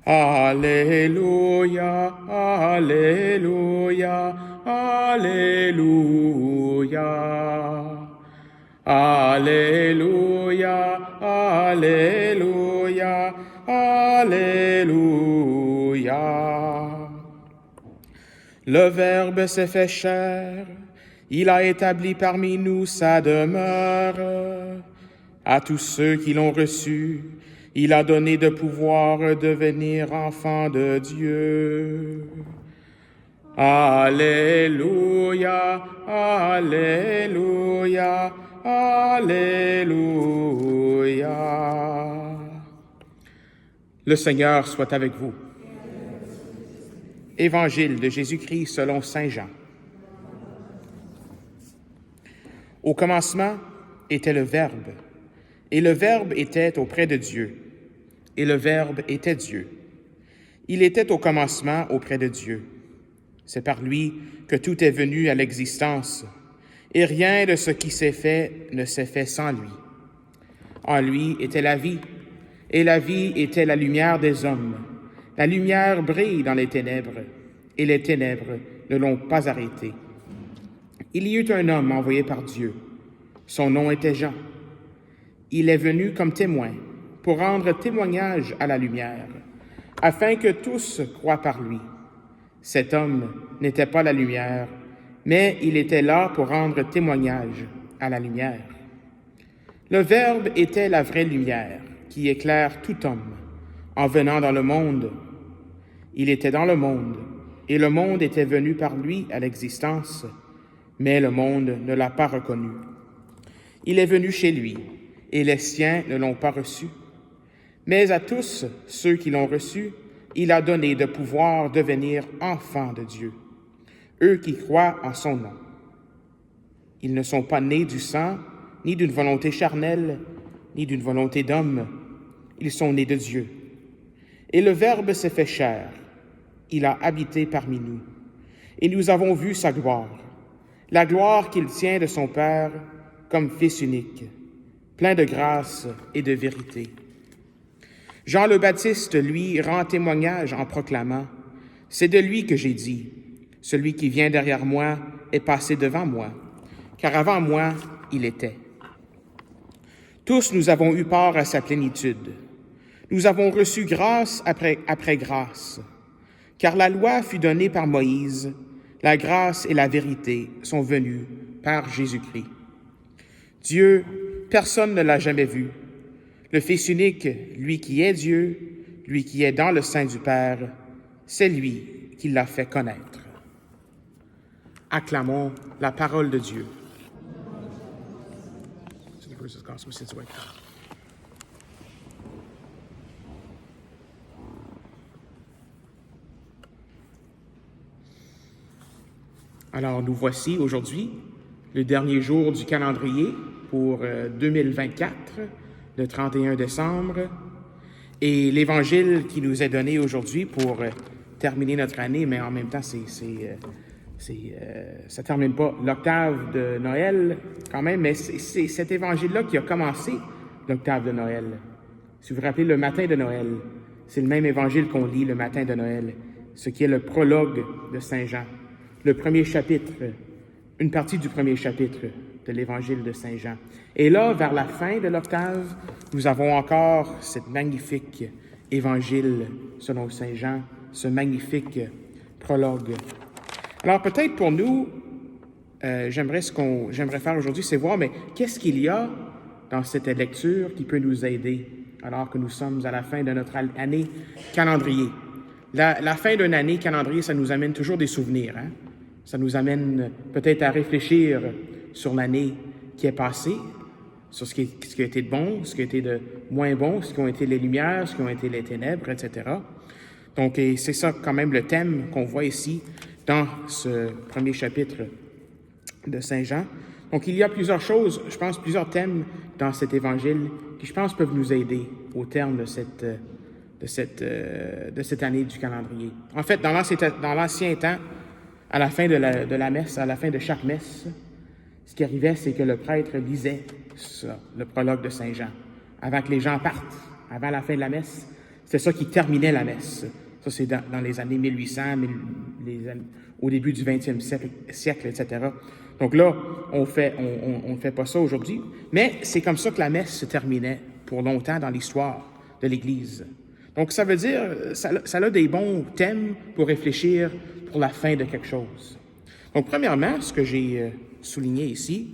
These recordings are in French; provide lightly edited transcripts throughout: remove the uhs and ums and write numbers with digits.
Alléluia, Alléluia, Alléluia. Alléluia, Alléluia, Alléluia. Le Verbe s'est fait chair, il a établi parmi nous sa demeure. À tous ceux qui l'ont reçu, il a donné de pouvoir devenir enfants de Dieu. Alléluia, Alléluia, Alléluia. Le Seigneur soit avec vous. Évangile de Jésus-Christ selon saint Jean. Au commencement était le Verbe, et le Verbe était auprès de Dieu, et le Verbe était Dieu. Il était au commencement auprès de Dieu. C'est par lui que tout est venu à l'existence, et rien de ce qui s'est fait ne s'est fait sans lui. En lui était la vie, et la vie était la lumière des hommes. La lumière brille dans les ténèbres, et les ténèbres ne l'ont pas arrêtée. Il y eut un homme envoyé par Dieu. Son nom était Jean. Il est venu comme témoin pour rendre témoignage à la lumière, afin que tous croient par lui. Cet homme n'était pas la lumière, mais il était là pour rendre témoignage à la lumière. Le Verbe était la vraie lumière qui éclaire tout homme en venant dans le monde. Il était dans le monde, et le monde était venu par lui à l'existence, mais le monde ne l'a pas reconnu. Il est venu chez lui, et les siens ne l'ont pas reçu. Mais à tous ceux qui l'ont reçu, il a donné de pouvoir devenir enfants de Dieu, eux qui croient en son nom. Ils ne sont pas nés du sang, ni d'une volonté charnelle, ni d'une volonté d'homme. Ils sont nés de Dieu. Et le Verbe s'est fait chair. Il a habité parmi nous. Et nous avons vu sa gloire, la gloire qu'il tient de son Père comme Fils unique, plein de grâce et de vérité. Jean le Baptiste, lui, rend témoignage en proclamant « C'est de lui que j'ai dit, celui qui vient derrière moi est passé devant moi, car avant moi, il était. » Tous nous avons eu part à sa plénitude. Nous avons reçu grâce après grâce, car la loi fut donnée par Moïse, la grâce et la vérité sont venues par Jésus-Christ. Dieu, personne ne l'a jamais vu. Le Fils unique, lui qui est Dieu, lui qui est dans le sein du Père, c'est lui qui l'a fait connaître. Acclamons la parole de Dieu. Alors, nous voici aujourd'hui, le dernier jour du calendrier pour 2024, le 31 décembre, et l'Évangile qui nous est donné aujourd'hui pour terminer notre année, mais en même temps, ça termine pas l'octave de Noël quand même, mais c'est cet Évangile-là qui a commencé l'octave de Noël. Si vous vous rappelez, le matin de Noël, c'est le même Évangile qu'on lit le matin de Noël, ce qui est le prologue de Saint Jean, le premier chapitre, une partie du premier chapitre de l'Évangile de Saint Jean. Et là, vers la fin de l'octave, nous avons encore cet magnifique Évangile selon Saint Jean, ce magnifique prologue. Alors peut-être pour nous, j'aimerais faire aujourd'hui, c'est voir, mais qu'est-ce qu'il y a dans cette lecture qui peut nous aider alors que nous sommes à la fin de notre année calendrier. La fin d'une année calendrier, ça nous amène toujours des souvenirs, hein? Ça nous amène peut-être à réfléchir sur l'année qui est passée, sur ce qui a été de bon, ce qui a été de moins bon, ce qui ont été les lumières, ce qui ont été les ténèbres, etc. Donc, et c'est ça quand même le thème qu'on voit ici dans ce premier chapitre de Saint Jean. Donc, il y a plusieurs choses, je pense, plusieurs thèmes dans cet évangile qui, je pense, peuvent nous aider au terme de cette année du calendrier. En fait, dans l'ancien temps, à la fin de la messe, à la fin de chaque messe, ce qui arrivait, c'est que le prêtre lisait ça, le prologue de Saint Jean, avant que les gens partent, avant la fin de la messe. C'est ça qui terminait la messe. Ça, c'est dans les années 1800, au début du 20e siècle, etc. Donc là, on fait pas ça aujourd'hui, mais c'est comme ça que la messe se terminait pour longtemps dans l'histoire de l'Église. Donc ça veut dire, ça a des bons thèmes pour réfléchir pour la fin de quelque chose. Donc premièrement, ce que j'ai souligné ici,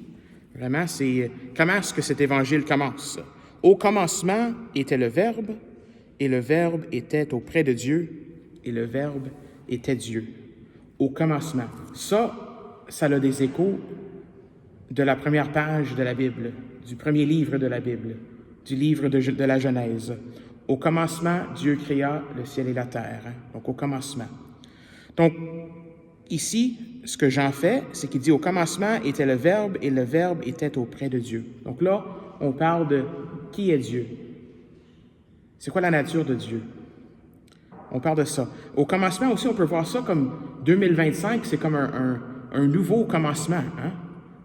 vraiment, c'est comment est-ce que cet évangile commence. Au commencement était le Verbe, et le Verbe était auprès de Dieu, et le Verbe était Dieu. Au commencement. Ça a des échos de la première page de la Bible, du premier livre de la Bible, du livre de la Genèse. Au commencement, Dieu créa le ciel et la terre. Donc, au commencement. Donc, ici, ce que Jean fait, c'est qu'il dit « Au commencement était le Verbe, et le Verbe était auprès de Dieu. » Donc là, on parle de qui est Dieu. C'est quoi la nature de Dieu? On parle de ça. Au commencement aussi, on peut voir ça comme 2025, c'est comme un nouveau commencement. Hein?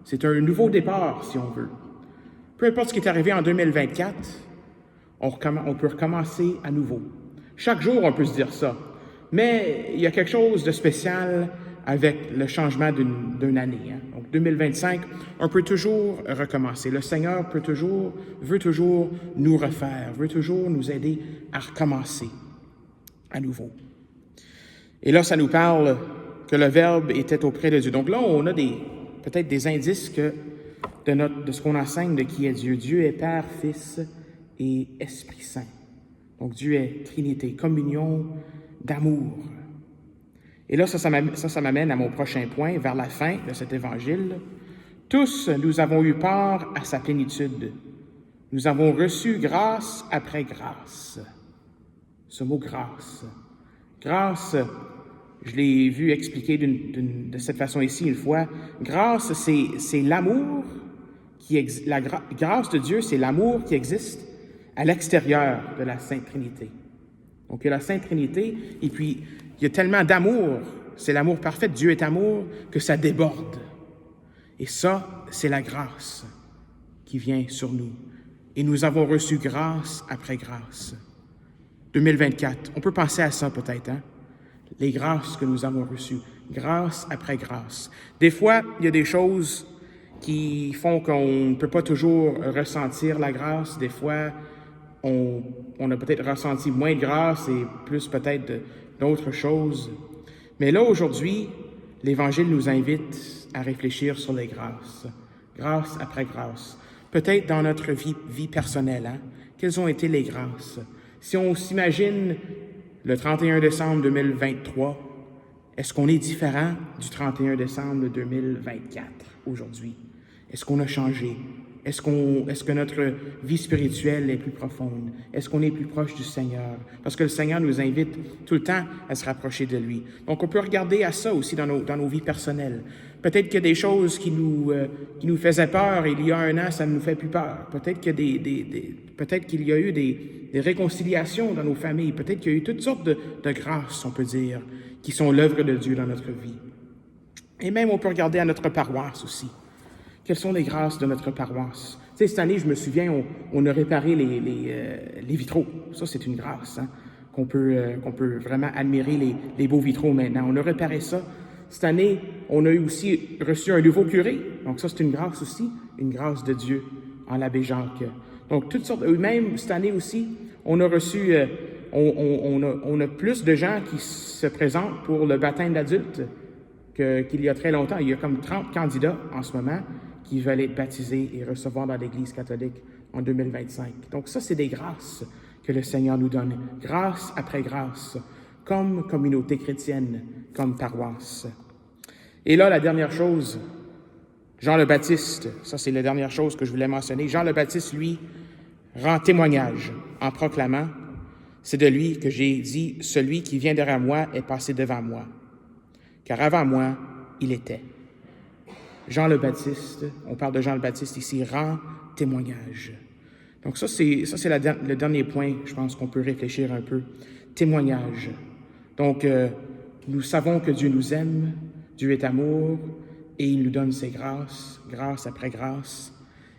C'est un nouveau départ, si on veut. Peu importe ce qui est arrivé en 2024, on peut recommencer à nouveau. Chaque jour, on peut se dire ça. Mais il y a quelque chose de spécial avec le changement d'une année. Hein? Donc 2025, on peut toujours recommencer. Le Seigneur veut toujours nous refaire, veut toujours nous aider à recommencer à nouveau. Et là, ça nous parle que le Verbe était auprès de Dieu. Donc là, on a peut-être des indices de ce qu'on enseigne de qui est Dieu. Dieu est Père, Fils et Esprit Saint. Donc Dieu est Trinité, communion d'amour. Et là, ça m'amène à mon prochain point, vers la fin de cet évangile. Tous, nous avons eu part à sa plénitude. Nous avons reçu grâce après grâce. Ce mot « grâce ». Grâce, je l'ai vu expliquer de cette façon ici une fois. Grâce, c'est l'amour la grâce de Dieu, c'est l'amour qui existe à l'extérieur de la Sainte Trinité. Donc, il y a la Sainte Trinité, et puis il y a tellement d'amour, c'est l'amour parfait, Dieu est amour, que ça déborde. Et ça, c'est la grâce qui vient sur nous. Et nous avons reçu grâce après grâce. 2024, on peut penser à ça peut-être, hein? Les grâces que nous avons reçues, grâce après grâce. Des fois, il y a des choses qui font qu'on ne peut pas toujours ressentir la grâce. Des fois, on a peut-être ressenti moins de grâce et plus peut-être d'autres choses. Mais là, aujourd'hui, l'Évangile nous invite à réfléchir sur les grâces, grâce après grâce. Peut-être dans notre vie personnelle, hein? Quelles ont été les grâces? Si on s'imagine le 31 décembre 2023, est-ce qu'on est différent du 31 décembre 2024 aujourd'hui? Est-ce qu'on a changé? Est-ce que notre vie spirituelle est plus profonde? Est-ce qu'on est plus proche du Seigneur? Parce que le Seigneur nous invite tout le temps à se rapprocher de lui. Donc, on peut regarder à ça aussi dans nos vies personnelles. Peut-être qu'il y a des choses qui nous faisaient peur il y a un an, ça ne nous fait plus peur. Peut-être qu'il y a eu des réconciliations dans nos familles. Peut-être qu'il y a eu toutes sortes de grâces, on peut dire, qui sont l'œuvre de Dieu dans notre vie. Et même, on peut regarder à notre paroisse aussi. Quelles sont les grâces de notre paroisse? Tu sais, cette année, je me souviens, on a réparé les vitraux. Ça, c'est une grâce, hein, qu'on peut vraiment admirer les beaux vitraux maintenant. On a réparé ça. Cette année, on a aussi reçu un nouveau curé. Donc ça, c'est une grâce aussi, une grâce de Dieu en l'abbé Jacques. Donc, toutes sortes, même cette année aussi, on a reçu, on a plus de gens qui se présentent pour le baptême d'adultes qu'il y a très longtemps. Il y a comme 30 candidats en ce moment qui veulent être baptisés et recevoir dans l'Église catholique en 2025. Donc ça, c'est des grâces que le Seigneur nous donne, grâce après grâce, comme communauté chrétienne, comme paroisse. Et là, la dernière chose, Jean le Baptiste, ça c'est la dernière chose que je voulais mentionner. Jean le Baptiste, lui, rend témoignage en proclamant, c'est de lui que j'ai dit, celui qui vient derrière moi est passé devant moi, car avant moi, il était. Jean le Baptiste, on parle de Jean le Baptiste ici, rend témoignage. Donc ça, c'est le dernier point, je pense qu'on peut réfléchir un peu. Témoignage. Donc, nous savons que Dieu nous aime, Dieu est amour, et il nous donne ses grâces, grâce après grâce.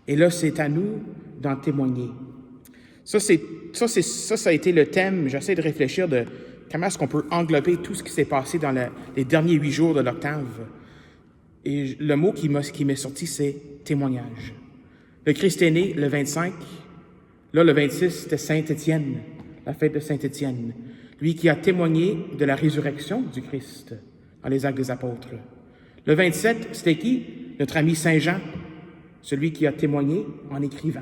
Et là, c'est à nous d'en témoigner. Ça a été le thème. J'essaie de réfléchir de comment est-ce qu'on peut englober tout ce qui s'est passé dans les derniers 8 jours de l'octave. Et le mot qui m'est sorti, c'est témoignage. Le Christ est né le 25. Là, le 26, c'était Saint-Étienne, la fête de Saint-Étienne. Lui qui a témoigné de la résurrection du Christ dans les Actes des Apôtres. Le 27, c'était qui? Notre ami Saint Jean, celui qui a témoigné en écrivant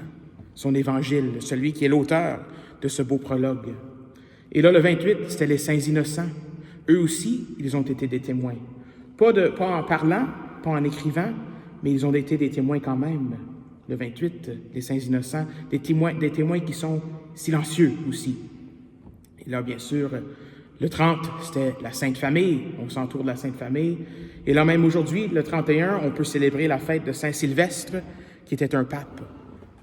son évangile, celui qui est l'auteur de ce beau prologue. Et là, le 28, c'était les saints innocents. Eux aussi, ils ont été des témoins. Pas en parlant, pas en écrivant, mais ils ont été des témoins quand même. Le 28, les saints innocents, des témoins qui sont silencieux aussi. Et là, bien sûr, le 30, c'était la Sainte Famille. On s'entoure de la Sainte Famille. Et là, même aujourd'hui, le 31, on peut célébrer la fête de Saint-Sylvestre, qui était un pape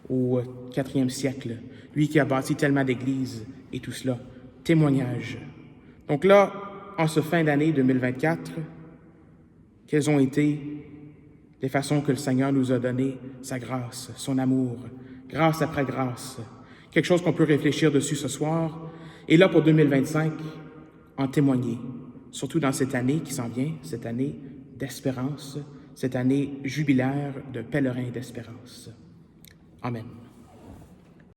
au IVe siècle. Lui qui a bâti tellement d'églises et tout cela. Témoignage. Donc là, en ce fin d'année 2024, quelles ont été les façons que le Seigneur nous a donné sa grâce, son amour, grâce après grâce. Quelque chose qu'on peut réfléchir dessus ce soir. Et là, pour 2025, en témoigner, surtout dans cette année qui s'en vient, cette année d'espérance, cette année jubilaire de pèlerin d'espérance. Amen.